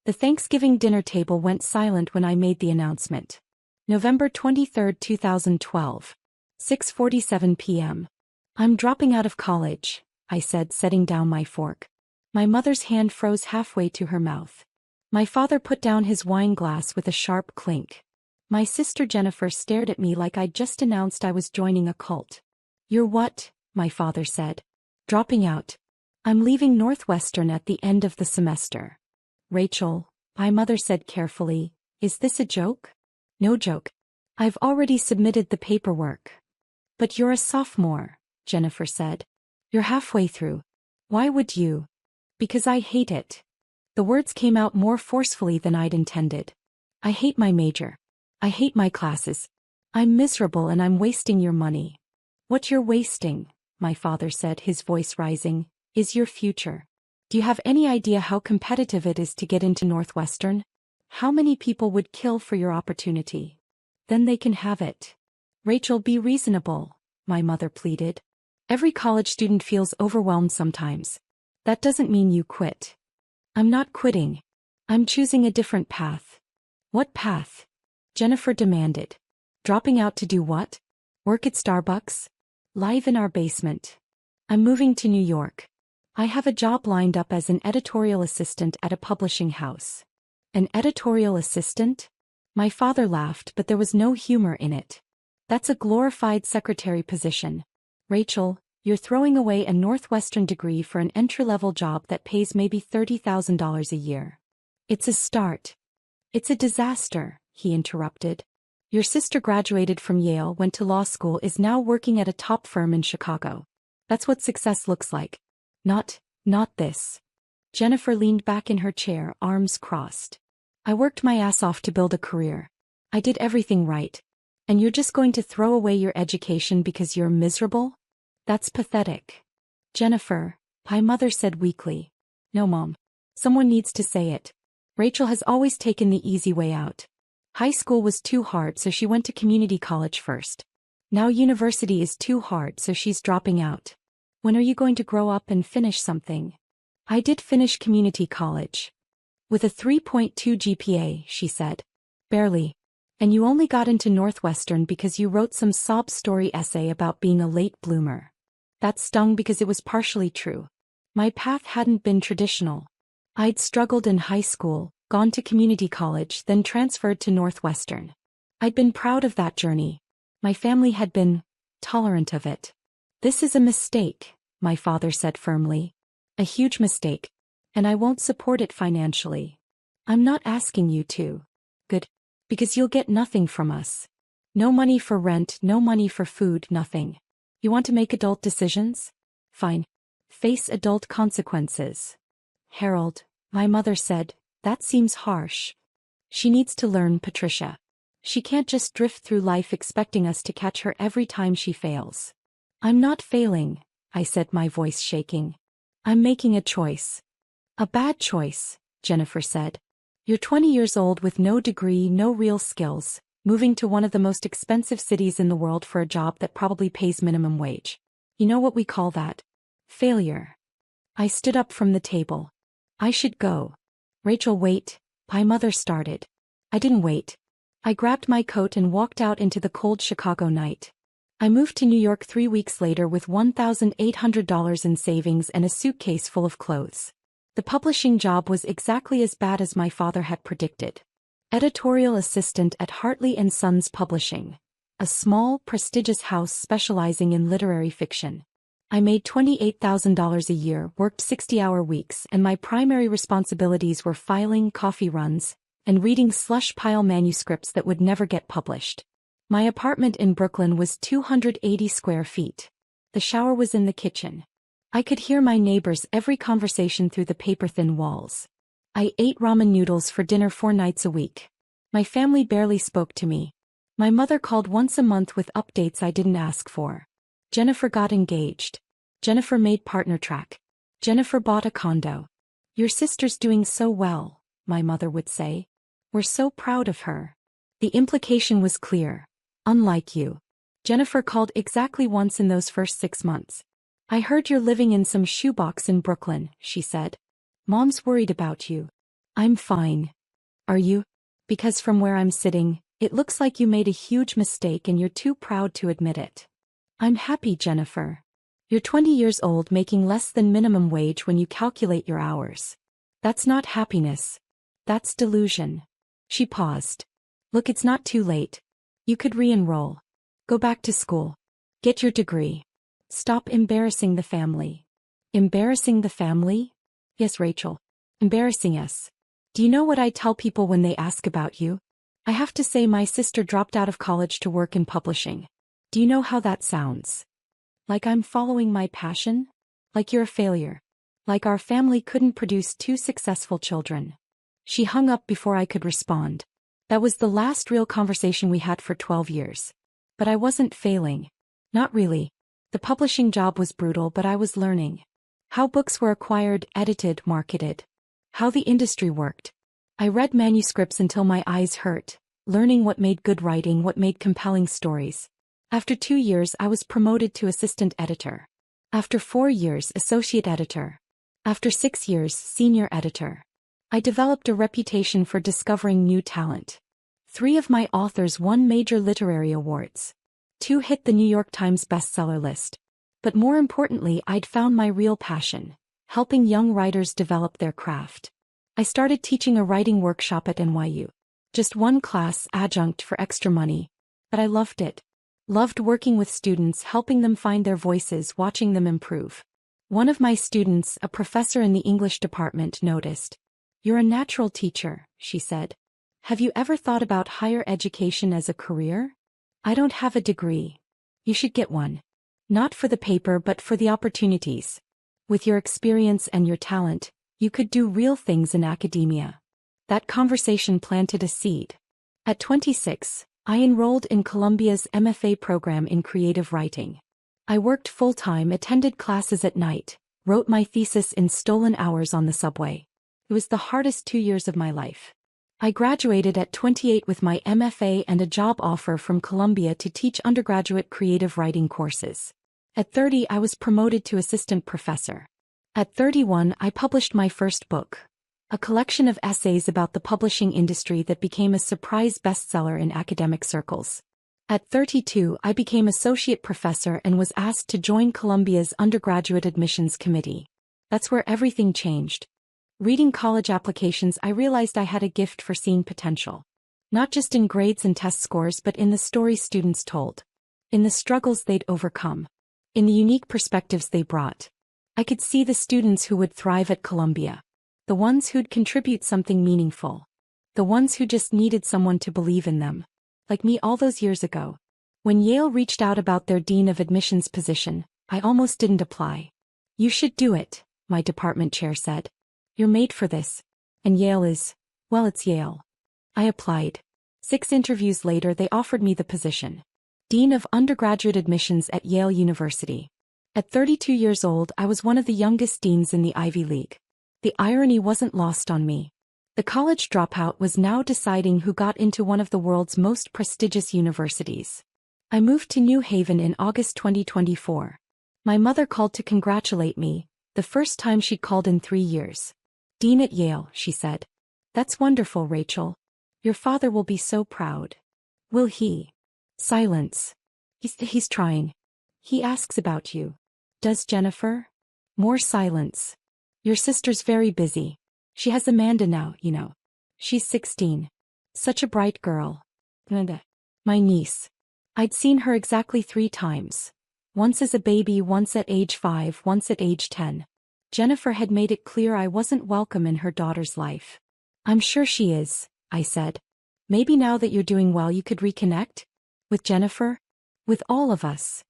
The Thanksgiving dinner table went silent when I made the announcement. November 23, 2012. 6:47 p.m. I'm dropping out of college, I said, setting down my fork. My mother's hand froze halfway to her mouth. My father put down his wine glass with a sharp clink. My sister Jennifer stared at me like I'd just announced I was joining a cult. You're what? My father said. Dropping out. I'm leaving Northwestern at the end of the semester. Rachel, my mother said carefully, is this a joke? No joke. I've already submitted the paperwork. But you're a sophomore, Jennifer said. You're halfway through. Why would you? Because I hate it. The words came out more forcefully than I'd intended. I hate my major. I hate my classes. I'm miserable and I'm wasting your money. What you're wasting, my father said, his voice rising, is your future. Do you have any idea how competitive it is to get into Northwestern? How many people would kill for your opportunity? Then they can have it. Rachel, be reasonable, my mother pleaded. Every college student feels overwhelmed sometimes. That doesn't mean you quit. I'm not quitting. I'm choosing a different path. What path? Jennifer demanded. Dropping out to do what? Work at Starbucks? Live in our basement. I'm moving to New York. I have a job lined up as an editorial assistant at a publishing house. An editorial assistant? My father laughed, but there was no humor in it. That's a glorified secretary position. Rachel, you're throwing away a Northwestern degree for an entry-level job that pays maybe $30,000 a year. It's a start. It's a disaster, he interrupted. Your sister graduated from Yale, went to law school, is now working at a top firm in Chicago. That's what success looks like. Not this. Jennifer leaned back in her chair, arms crossed. I worked my ass off to build a career. I did everything right. And you're just going to throw away your education because you're miserable? That's pathetic. Jennifer, my mother said weakly. No, Mom. Someone needs to say it. Rachel has always taken the easy way out. High school was too hard, so she went to community college first. Now university is too hard, so she's dropping out. When are you going to grow up and finish something? I did finish community college. With a 3.2 GPA, she said. Barely. And you only got into Northwestern because you wrote some sob story essay about being a late bloomer. That stung because it was partially true. My path hadn't been traditional. I'd struggled in high school, gone to community college, then transferred to Northwestern. I'd been proud of that journey. My family had been tolerant of it. This is a mistake, my father said firmly. A huge mistake. And I won't support it financially. I'm not asking you to. Good. Because you'll get nothing from us. No money for rent, no money for food, nothing. You want to make adult decisions? Fine. Face adult consequences. Harold, my mother said, that seems harsh. She needs to learn, Patricia. She can't just drift through life expecting us to catch her every time she fails. I'm not failing, I said, my voice shaking. I'm making a choice. A bad choice, Jennifer said. You're 20 years old with no degree, no real skills, moving to one of the most expensive cities in the world for a job that probably pays minimum wage. You know what we call that? Failure. I stood up from the table. I should go. Rachel, wait, my mother started. I didn't wait. I grabbed my coat and walked out into the cold Chicago night. I moved to New York 3 weeks later with $1,800 in savings and a suitcase full of clothes. The publishing job was exactly as bad as my father had predicted. Editorial assistant at Hartley & Sons Publishing, a small, prestigious house specializing in literary fiction. I made $28,000 a year, worked 60-hour weeks, and my primary responsibilities were filing coffee runs and reading slush pile manuscripts that would never get published. My apartment in Brooklyn was 280 square feet. The shower was in the kitchen. I could hear my neighbors' every conversation through the paper-thin walls. I ate ramen noodles for dinner 4 nights a week. My family barely spoke to me. My mother called once a month with updates I didn't ask for. Jennifer got engaged. Jennifer made partner track. Jennifer bought a condo. Your sister's doing so well, my mother would say. We're so proud of her. The implication was clear. Unlike you. Jennifer called exactly once in those first 6 months. I heard you're living in some shoebox in Brooklyn, she said. Mom's worried about you. I'm fine. Are you? Because from where I'm sitting, it looks like you made a huge mistake and you're too proud to admit it. I'm happy, Jennifer. You're 20 years old making less than minimum wage when you calculate your hours. That's not happiness. That's delusion. She paused. Look, it's not too late. You could re-enroll. Go back to school. Get your degree. Stop embarrassing the family. Embarrassing the family? Yes, Rachel. Embarrassing us. Do you know what I tell people when they ask about you? I have to say my sister dropped out of college to work in publishing. Do you know how that sounds? Like I'm following my passion? Like you're a failure. Like our family couldn't produce two successful children. She hung up before I could respond. That was the last real conversation we had for 12 years. But I wasn't failing. Not really. The publishing job was brutal, but I was learning. How books were acquired, edited, marketed. How the industry worked. I read manuscripts until my eyes hurt, learning what made good writing, what made compelling stories. After 2 years, I was promoted to assistant editor. After 4 years, associate editor. After 6 years, senior editor. I developed a reputation for discovering new talent. 3 of my authors won major literary awards. 2 hit the New York Times bestseller list. But more importantly, I'd found my real passion, helping young writers develop their craft. I started teaching a writing workshop at NYU. Just one class, adjunct for extra money. But I loved it. Loved working with students, helping them find their voices, watching them improve. One of my students, a professor in the English department, noticed. You're a natural teacher, she said. Have you ever thought about higher education as a career? I don't have a degree. You should get one. Not for the paper but for the opportunities. With your experience and your talent, you could do real things in academia. That conversation planted a seed. At 26, I enrolled in Columbia's MFA program in creative writing. I worked full-time, attended classes at night, wrote my thesis in stolen hours on the subway. It was the hardest 2 years of my life. I graduated at 28 with my MFA and a job offer from Columbia to teach undergraduate creative writing courses. At 30, I was promoted to assistant professor. At 31, I published my first book. A collection of essays about the publishing industry that became a surprise bestseller in academic circles. At 32, I became associate professor and was asked to join Columbia's undergraduate admissions committee. That's where everything changed. Reading college applications, I realized I had a gift for seeing potential. Not just in grades and test scores, but in the stories students told. In the struggles they'd overcome. In the unique perspectives they brought. I could see the students who would thrive at Columbia. The ones who'd contribute something meaningful. The ones who just needed someone to believe in them. Like me all those years ago. When Yale reached out about their dean of admissions position, I almost didn't apply. You should do it, my department chair said. You're made for this. And Yale is, well, it's Yale. I applied. 6 interviews later, they offered me the position. Dean of undergraduate admissions at Yale University. At 32 years old, I was one of the youngest deans in the Ivy League. The irony wasn't lost on me. The college dropout was now deciding who got into one of the world's most prestigious universities. I moved to New Haven in August 2024. My mother called to congratulate me, the first time she'd called in 3 years. Dean at Yale, she said. That's wonderful, Rachel. Your father will be so proud. Will he? Silence. He's trying. He asks about you. Does Jennifer? More silence. Your sister's very busy. She has Amanda now, you know. She's 16. Such a bright girl. My niece. I'd seen her exactly 3 times. Once as a baby, once at age 5, once at age 10. Jennifer had made it clear I wasn't welcome in her daughter's life. I'm sure she is, I said. Maybe now that you're doing well you could reconnect? With Jennifer? With all of us.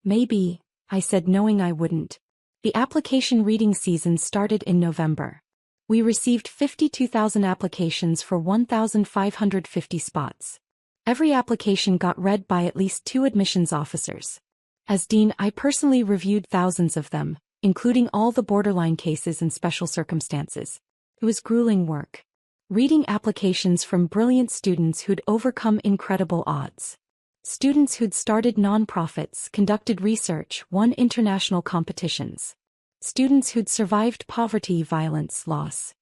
Maybe, I said, knowing I wouldn't. The application reading season started in November. We received 52,000 applications for 1,550 spots. Every application got read by at least 2 admissions officers. As dean, I personally reviewed thousands of them, including all the borderline cases and special circumstances. It was grueling work. Reading applications from brilliant students who'd overcome incredible odds. Students who'd started nonprofits, conducted research, won international competitions. Students who'd survived poverty, violence, loss.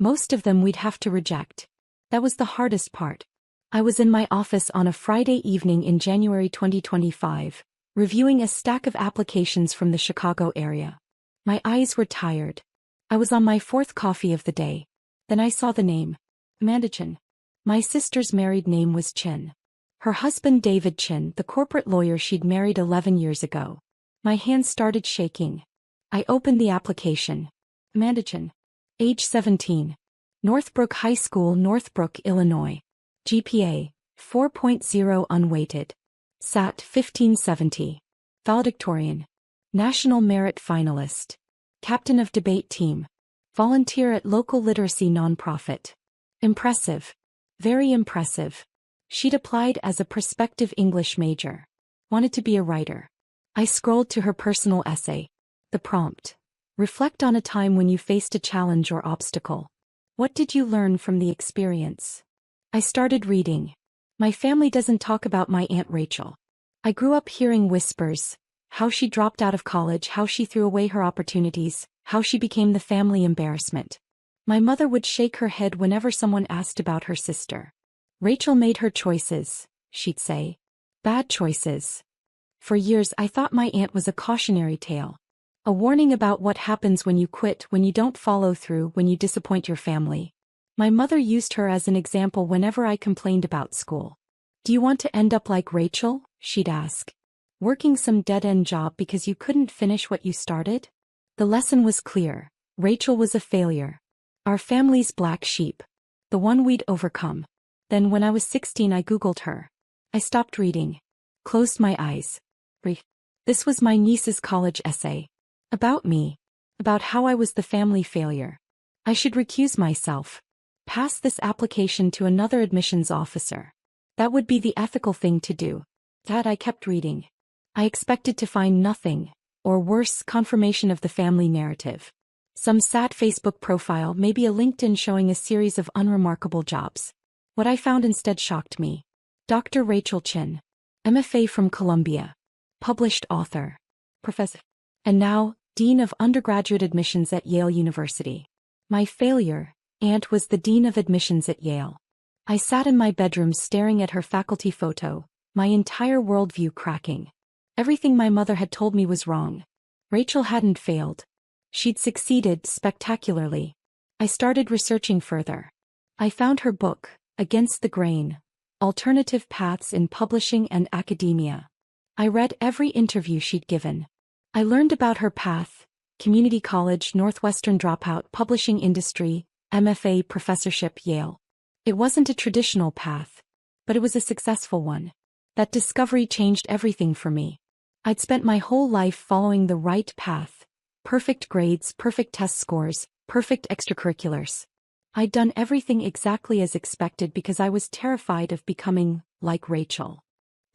Most of them we'd have to reject. That was the hardest part. I was in my office on a Friday evening in January 2025, reviewing a stack of applications from the Chicago area. My eyes were tired. I was on my fourth coffee of the day. Then I saw the name. Amanda Chin. My sister's married name was Chin. Her husband David Chin, the corporate lawyer she'd married 11 years ago. My hands started shaking. I opened the application. Amanda Chin. Age 17. Northbrook High School, Northbrook, Illinois. GPA, 4.0 unweighted. SAT 1570. Valedictorian. National Merit Finalist. Captain of debate team. Volunteer at local literacy nonprofit. Impressive. Very impressive. She'd applied as a prospective English major. Wanted to be a writer. I scrolled to her personal essay. The prompt. Reflect on a time when you faced a challenge or obstacle. What did you learn from the experience? I started reading. My family doesn't talk about my Aunt Rachel. I grew up hearing whispers, how she dropped out of college, how she threw away her opportunities, how she became the family embarrassment. My mother would shake her head whenever someone asked about her sister. Rachel made her choices, she'd say. Bad choices. For years I thought my aunt was a cautionary tale. A warning about what happens when you quit, when you don't follow through, when you disappoint your family. My mother used her as an example whenever I complained about school. Do you want to end up like Rachel? She'd ask. Working some dead-end job because you couldn't finish what you started? The lesson was clear. Rachel was a failure. Our family's black sheep. The one we'd overcome. Then when I was 16 I Googled her. I stopped reading. Closed my eyes. This was my niece's college essay. About me. About how I was the family failure. I should recuse myself. Pass this application to another admissions officer. That would be the ethical thing to do. That I kept reading. I expected to find nothing, or worse, confirmation of the family narrative. Some sad Facebook profile, maybe a LinkedIn showing a series of unremarkable jobs. What I found instead shocked me. Dr. Rachel Chin. MFA from Columbia. Published author. Professor. And now, Dean of Undergraduate Admissions at Yale University. My failure. Aunt was the Dean of Admissions at Yale. I sat in my bedroom staring at her faculty photo, my entire worldview cracking. Everything my mother had told me was wrong. Rachel hadn't failed. She'd succeeded spectacularly. I started researching further. I found her book, Against the Grain, Alternative Paths in Publishing and Academia. I read every interview she'd given. I learned about her path: community college, Northwestern dropout, publishing industry, MFA professorship, Yale. It wasn't a traditional path, but it was a successful one. That discovery changed everything for me. I'd spent my whole life following the right path. Perfect grades, perfect test scores, perfect extracurriculars. I'd done everything exactly as expected because I was terrified of becoming like Rachel.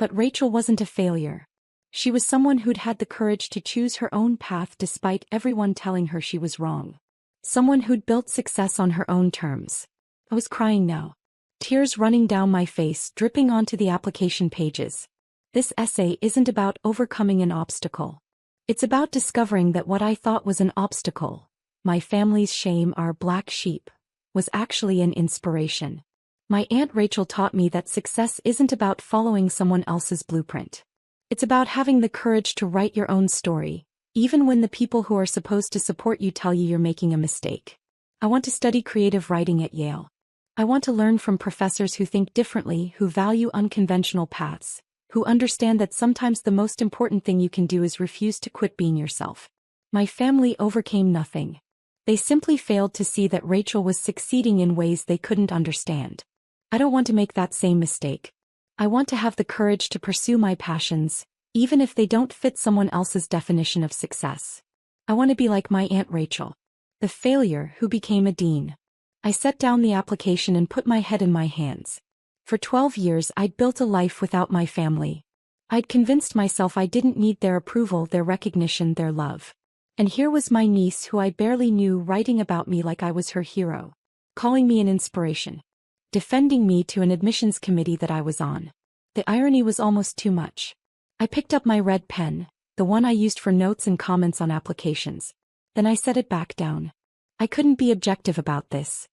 But Rachel wasn't a failure. She was someone who'd had the courage to choose her own path despite everyone telling her she was wrong. Someone who'd built success on her own terms. I was crying now. Tears running down my face, dripping onto the application pages. This essay isn't about overcoming an obstacle. It's about discovering that what I thought was an obstacle, my family's shame, our black sheep, was actually an inspiration. My Aunt Rachel taught me that success isn't about following someone else's blueprint. It's about having the courage to write your own story, even when the people who are supposed to support you tell you you're making a mistake. I want to study creative writing at Yale. I want to learn from professors who think differently, who value unconventional paths, who understand that sometimes the most important thing you can do is refuse to quit being yourself. My family overcame nothing. They simply failed to see that Rachel was succeeding in ways they couldn't understand. I don't want to make that same mistake. I want to have the courage to pursue my passions, even if they don't fit someone else's definition of success. I want to be like my Aunt Rachel, the failure who became a dean. I set down the application and put my head in my hands. For 12 years I'd built a life without my family. I'd convinced myself I didn't need their approval, their recognition, their love. And here was my niece who I barely knew writing about me like I was her hero, calling me an inspiration, defending me to an admissions committee that I was on. The irony was almost too much. I picked up my red pen, the one I used for notes and comments on applications. Then I set it back down. I couldn't be objective about this.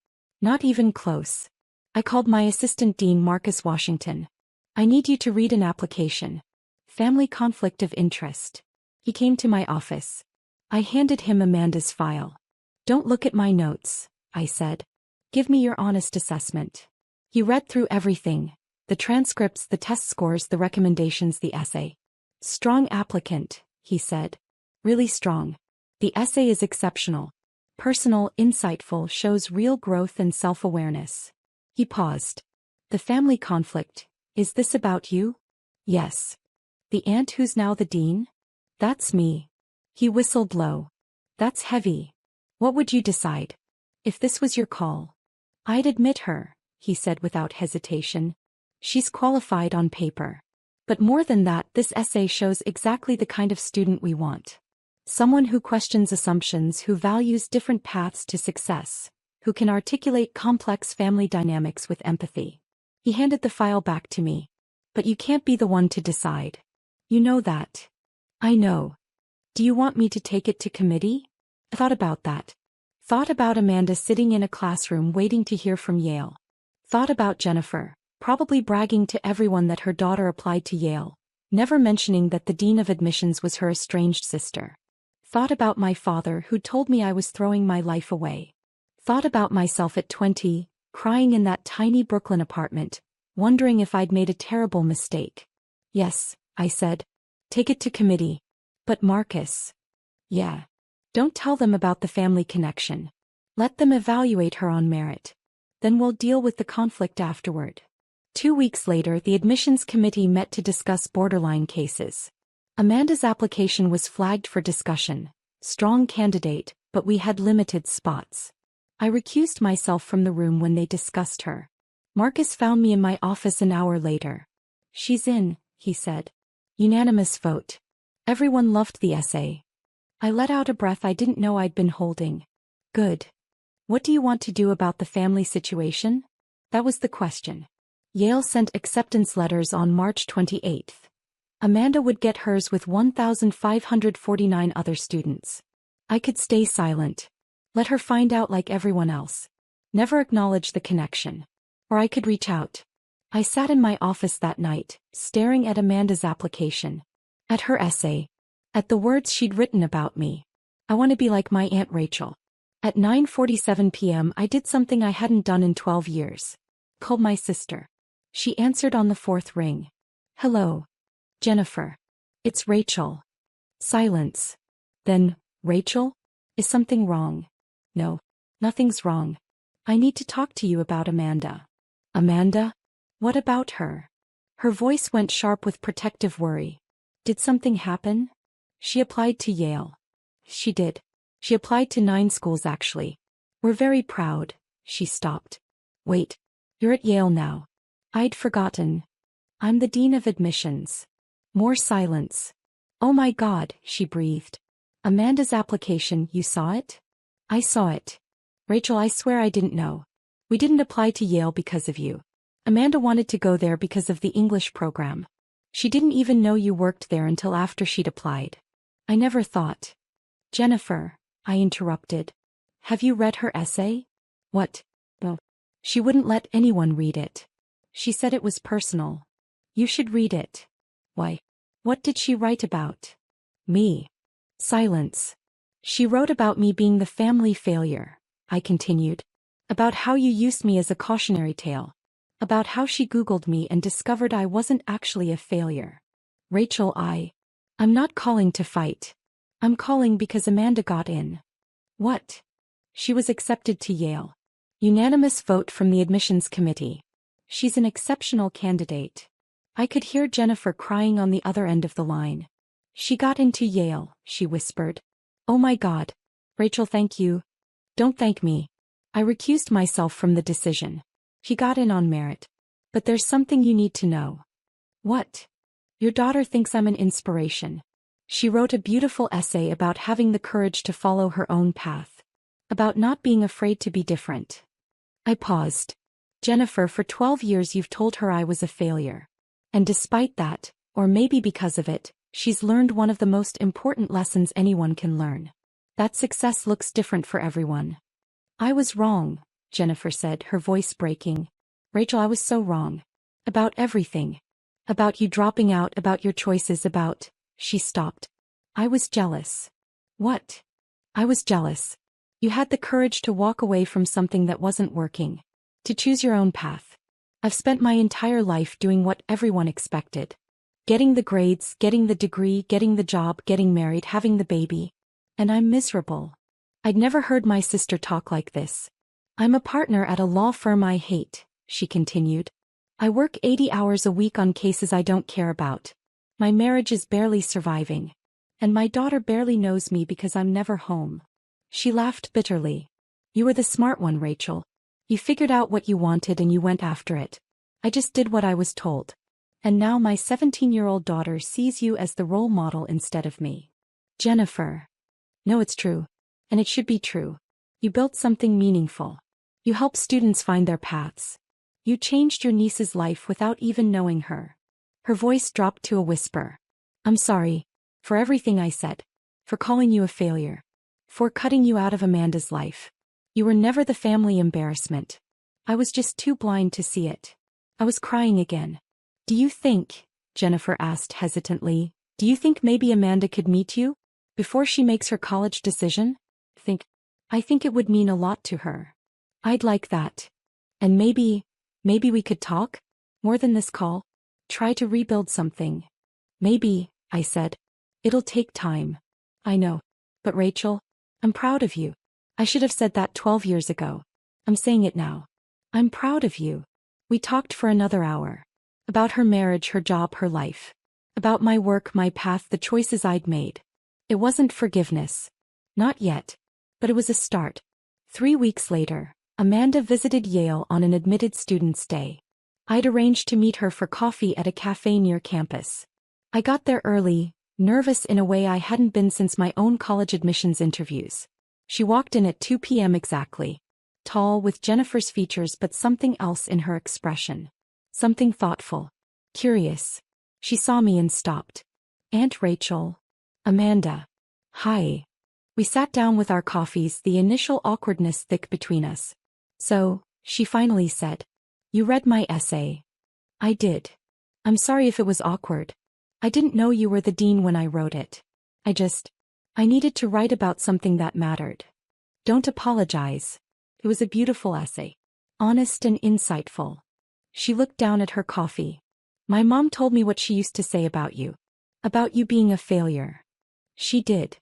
Not even close. I called my assistant dean Marcus Washington. I need you to read an application. Family conflict of interest. He came to my office. I handed him Amanda's file. Don't look at my notes, I said. Give me your honest assessment. He read through everything. The transcripts, the test scores, the recommendations, the essay. Strong applicant, he said. Really strong. The essay is exceptional. Personal, insightful, shows real growth and self-awareness. He paused. The family conflict, is this about you? Yes. The aunt who's now the dean? That's me. He whistled low. That's heavy. What would you decide? If this was your call? I'd admit her, he said without hesitation. She's qualified on paper. But more than that, this essay shows exactly the kind of student we want. Someone who questions assumptions, who values different paths to success, who can articulate complex family dynamics with empathy. He handed the file back to me. But you can't be the one to decide. You know that. I know. Do you want me to take it to committee? I thought about that. Thought about Amanda sitting in a classroom waiting to hear from Yale. Thought about Jennifer, probably bragging to everyone that her daughter applied to Yale, never mentioning that the dean of admissions was her estranged sister. Thought about my father who told me I was throwing my life away. Thought about myself at 20, crying in that tiny Brooklyn apartment, wondering if I'd made a terrible mistake. Yes, I said. Take it to committee. But Marcus. Yeah. Don't tell them about the family connection. Let them evaluate her on merit. Then we'll deal with the conflict afterward. 2 weeks later, the admissions committee met to discuss borderline cases. Amanda's application was flagged for discussion. Strong candidate, but we had limited spots. I recused myself from the room when they discussed her. Marcus found me in my office an hour later. She's in, he said. Unanimous vote. Everyone loved the essay. I let out a breath I didn't know I'd been holding. Good. What do you want to do about the family situation? That was the question. Yale sent acceptance letters on March 28th. Amanda would get hers with 1,549 other students. I could stay silent. Let her find out like everyone else. Never acknowledge the connection. Or I could reach out. I sat in my office that night, staring at Amanda's application. At her essay. At the words she'd written about me. I want to be like my Aunt Rachel. At 9:47 p.m. I did something I hadn't done in 12 years. Called my sister. She answered on the fourth ring. Hello. Jennifer. It's Rachel. Silence. Then, Rachel? Is something wrong? No. Nothing's wrong. I need to talk to you about Amanda. Amanda? What about her? Her voice went sharp with protective worry. Did something happen? She applied to Yale. She did. She applied to 9 schools actually. We're very proud. She stopped. Wait. You're at Yale now. I'd forgotten. I'm the dean of admissions. More silence. Oh my God, she breathed. Amanda's application, you saw it? I saw it. Rachel, I swear I didn't know. We didn't apply to Yale because of you. Amanda wanted to go there because of the English program. She didn't even know you worked there until after she'd applied. I never thought. Jennifer, I interrupted. Have you read her essay? What? No. She wouldn't let anyone read it. She said it was personal. You should read it. Why? What did she write about? Me. Silence. She wrote about me being the family failure, I continued. About how you used me as a cautionary tale. About how she Googled me and discovered I wasn't actually a failure. Rachel, I'm not calling to fight. I'm calling because Amanda got in. What? She was accepted to Yale. Unanimous vote from the admissions committee. She's an exceptional candidate. I could hear Jennifer crying on the other end of the line. She got into Yale, she whispered. Oh my God. Rachel, thank you. Don't thank me. I recused myself from the decision. She got in on merit. But there's something you need to know. What? Your daughter thinks I'm an inspiration. She wrote a beautiful essay about having the courage to follow her own path. About not being afraid to be different. I paused. Jennifer, for 12 years you've told her I was a failure. And despite that, or maybe because of it, she's learned one of the most important lessons anyone can learn. That success looks different for everyone. I was wrong, Jennifer said, her voice breaking. Rachel, I was so wrong. About everything. About you dropping out, about your choices, about... She stopped. I was jealous. What? I was jealous. You had the courage to walk away from something that wasn't working. To choose your own path. I've spent my entire life doing what everyone expected. Getting the grades, getting the degree, getting the job, getting married, having the baby. And I'm miserable. I'd never heard my sister talk like this. I'm a partner at a law firm I hate, she continued. I work 80 hours a week on cases I don't care about. My marriage is barely surviving. And my daughter barely knows me because I'm never home. She laughed bitterly. You were the smart one, Rachel. You figured out what you wanted and you went after it. I just did what I was told. And now my 17-year-old daughter sees you as the role model instead of me. Jennifer. No, it's true. And it should be true. You built something meaningful. You helped students find their paths. You changed your niece's life without even knowing her. Her voice dropped to a whisper. I'm sorry. For everything I said. For calling you a failure. For cutting you out of Amanda's life. You were never the family embarrassment. I was just too blind to see it. I was crying again. Do you think, Jennifer asked hesitantly, do you think maybe Amanda could meet you? Before she makes her college decision? I think it would mean a lot to her. I'd like that. And maybe we could talk? More than this call? Try to rebuild something. Maybe, I said. It'll take time. I know. But Rachel, I'm proud of you. I should have said that 12 years ago. I'm saying it now. I'm proud of you. We talked for another hour. About her marriage, her job, her life. About my work, my path, the choices I'd made. It wasn't forgiveness. Not yet. But it was a start. 3 weeks later, Amanda visited Yale on an admitted student's day. I'd arranged to meet her for coffee at a cafe near campus. I got there early, nervous in a way I hadn't been since my own college admissions interviews. She walked in at 2 p.m. exactly. Tall, with Jennifer's features but something else in her expression. Something thoughtful. Curious. She saw me and stopped. Aunt Rachel. Amanda. Hi. We sat down with our coffees, the initial awkwardness thick between us. So, she finally said. You read my essay. I did. I'm sorry if it was awkward. I didn't know you were the dean when I wrote it. I needed to write about something that mattered. Don't apologize. It was a beautiful essay. Honest and insightful. She looked down at her coffee. My mom told me what she used to say about you. About you being a failure. She did.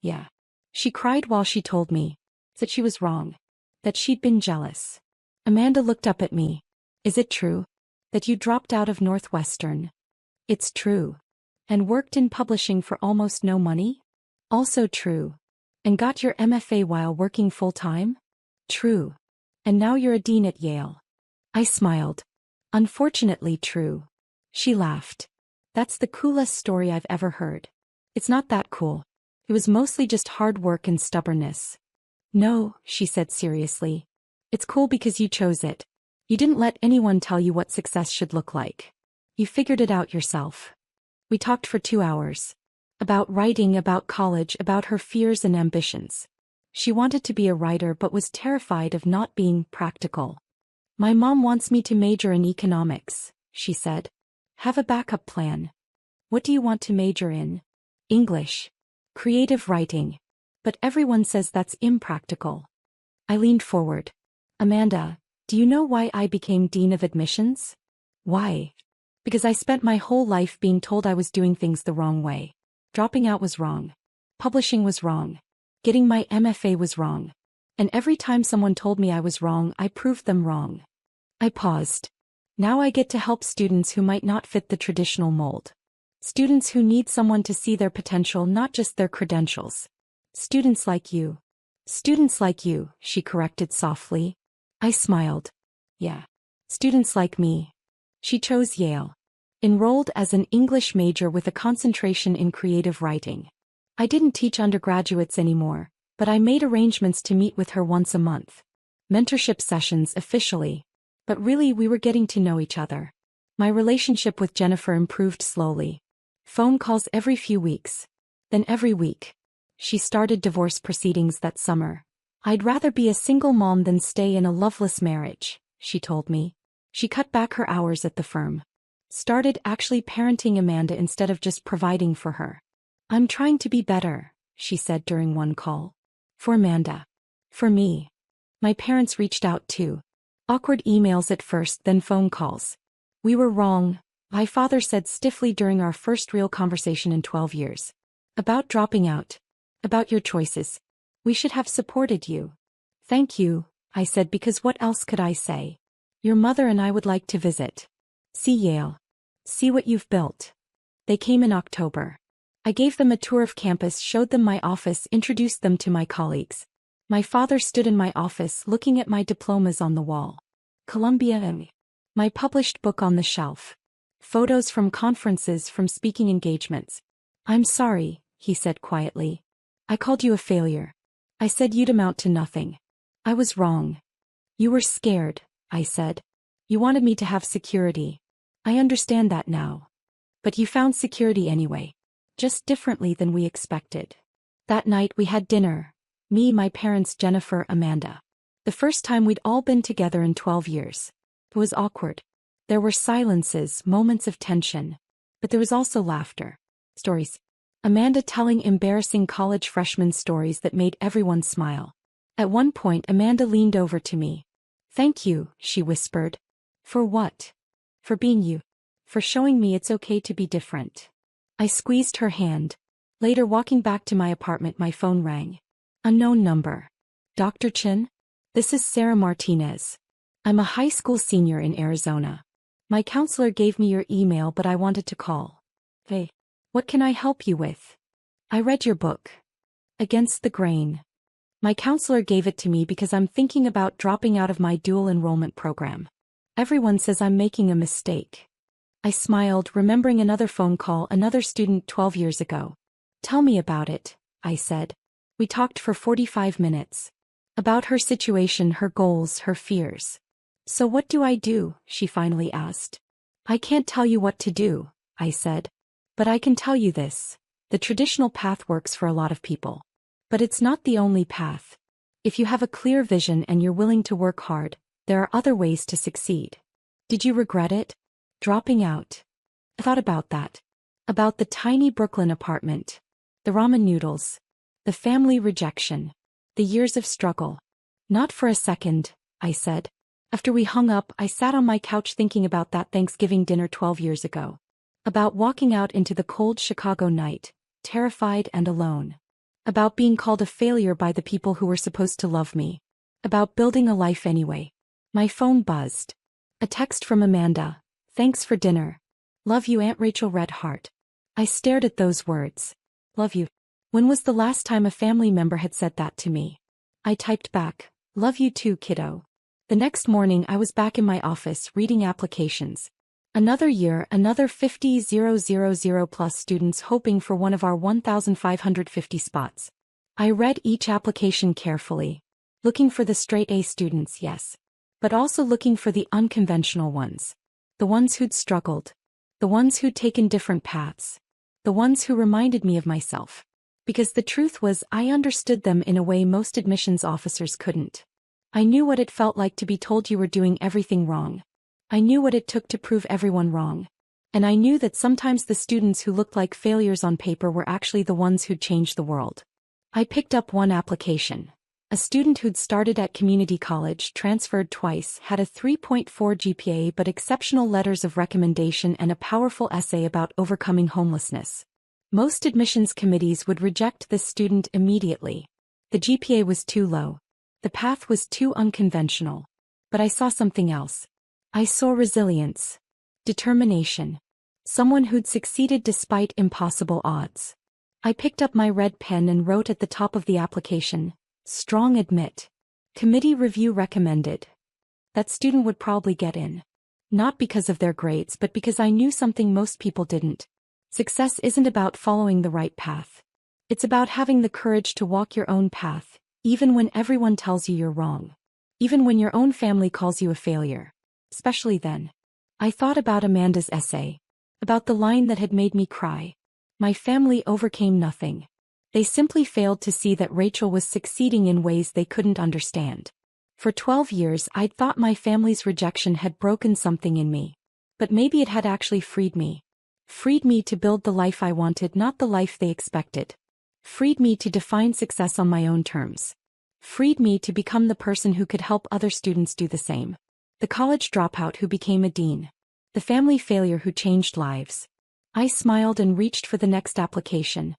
Yeah. She cried while she told me. That she was wrong. That she'd been jealous. Amanda looked up at me. Is it true? That you dropped out of Northwestern? It's true. And worked in publishing for almost no money? Also true. And got your MFA while working full-time? True. And now you're a dean at Yale. I smiled. Unfortunately true. She laughed. That's the coolest story I've ever heard. It's not that cool. It was mostly just hard work and stubbornness. No, she said seriously. It's cool because you chose it. You didn't let anyone tell you what success should look like. You figured it out yourself. We talked for 2 hours. About writing, about college, about her fears and ambitions. She wanted to be a writer but was terrified of not being practical. My mom wants me to major in economics, she said. Have a backup plan. What do you want to major in? English. Creative writing. But everyone says that's impractical. I leaned forward. Amanda, do you know why I became dean of admissions? Why? Because I spent my whole life being told I was doing things the wrong way. Dropping out was wrong. Publishing was wrong. Getting my MFA was wrong. And every time someone told me I was wrong, I proved them wrong. I paused. Now I get to help students who might not fit the traditional mold. Students who need someone to see their potential, not just their credentials. Students like you. Students like you, she corrected softly. I smiled. Yeah. Students like me. She chose Yale. Enrolled as an English major with a concentration in creative writing. I didn't teach undergraduates anymore, but I made arrangements to meet with her once a month. Mentorship sessions officially. But really we were getting to know each other. My relationship with Jennifer improved slowly. Phone calls every few weeks. Then every week. She started divorce proceedings that summer. I'd rather be a single mom than stay in a loveless marriage, she told me. She cut back her hours at the firm. Started actually parenting Amanda instead of just providing for her. I'm trying to be better, she said during one call. For Amanda. For me. My parents reached out too. Awkward emails at first, then phone calls. We were wrong, my father said stiffly during our first real conversation in 12 years. About dropping out. About your choices. We should have supported you. Thank you, I said, because what else could I say? Your mother and I would like to visit. See Yale. See what you've built. They came in October. I gave them a tour of campus, showed them my office, introduced them to my colleagues. My father stood in my office looking at my diplomas on the wall. Columbia and my published book on the shelf. Photos from conferences, from speaking engagements. I'm sorry, he said quietly. I called you a failure. I said you'd amount to nothing. I was wrong. You were scared, I said. You wanted me to have security. I understand that now. But you found security anyway. Just differently than we expected. That night we had dinner. Me, my parents, Jennifer, Amanda. The first time we'd all been together in 12 years. It was awkward. There were silences, moments of tension. But there was also laughter. Stories. Amanda telling embarrassing college freshman stories that made everyone smile. At one point Amanda leaned over to me. Thank you, she whispered. For what? For being you. For showing me it's okay to be different. I squeezed her hand. Later, walking back to my apartment, my phone rang. Unknown number. Dr. Chin? This is Sarah Martinez. I'm a high school senior in Arizona. My counselor gave me your email, but I wanted to call. Hey. What can I help you with? I read your book. Against the Grain. My counselor gave it to me because I'm thinking about dropping out of my dual enrollment program. Everyone says I'm making a mistake. I smiled, remembering another phone call, another student 12 years ago. Tell me about it, I said. We talked for 45 minutes. About her situation, her goals, her fears. So what do I do? She finally asked. I can't tell you what to do, I said. But I can tell you this. The traditional path works for a lot of people. But it's not the only path. If you have a clear vision and you're willing to work hard, there are other ways to succeed. Did you regret it? Dropping out? I thought about that. About the tiny Brooklyn apartment. The ramen noodles. The family rejection. The years of struggle. Not for a second, I said. After we hung up, I sat on my couch thinking about that Thanksgiving dinner 12 years ago. About walking out into the cold Chicago night, terrified and alone. About being called a failure by the people who were supposed to love me. About building a life anyway. My phone buzzed. A text from Amanda. Thanks for dinner. Love you, Aunt Rachel, Red Heart. I stared at those words. Love you. When was the last time a family member had said that to me? I typed back. Love you too, kiddo. The next morning I was back in my office reading applications. Another year, another 50,000 plus students hoping for one of our 1,550 spots. I read each application carefully. Looking for the straight A students, yes. But also looking for the unconventional ones. The ones who'd struggled. The ones who'd taken different paths. The ones who reminded me of myself. Because the truth was, I understood them in a way most admissions officers couldn't. I knew what it felt like to be told you were doing everything wrong. I knew what it took to prove everyone wrong. And I knew that sometimes the students who looked like failures on paper were actually the ones who'd changed the world. I picked up one application. A student who'd started at community college, transferred twice, had a 3.4 GPA but exceptional letters of recommendation and a powerful essay about overcoming homelessness. Most admissions committees would reject this student immediately. The GPA was too low. The path was too unconventional. But I saw something else. I saw resilience. Determination. Someone who'd succeeded despite impossible odds. I picked up my red pen and wrote at the top of the application, strong admit. Committee review recommended. That student would probably get in. Not because of their grades, but because I knew something most people didn't. Success isn't about following the right path. It's about having the courage to walk your own path, even when everyone tells you you're wrong. Even when your own family calls you a failure. Especially then. I thought about Amanda's essay. About the line that had made me cry. My family overcame nothing. They simply failed to see that Rachel was succeeding in ways they couldn't understand. For 12 years I'd thought my family's rejection had broken something in me. But maybe it had actually freed me. Freed me to build the life I wanted, not the life they expected. Freed me to define success on my own terms. Freed me to become the person who could help other students do the same. The college dropout who became a dean. The family failure who changed lives. I smiled and reached for the next application.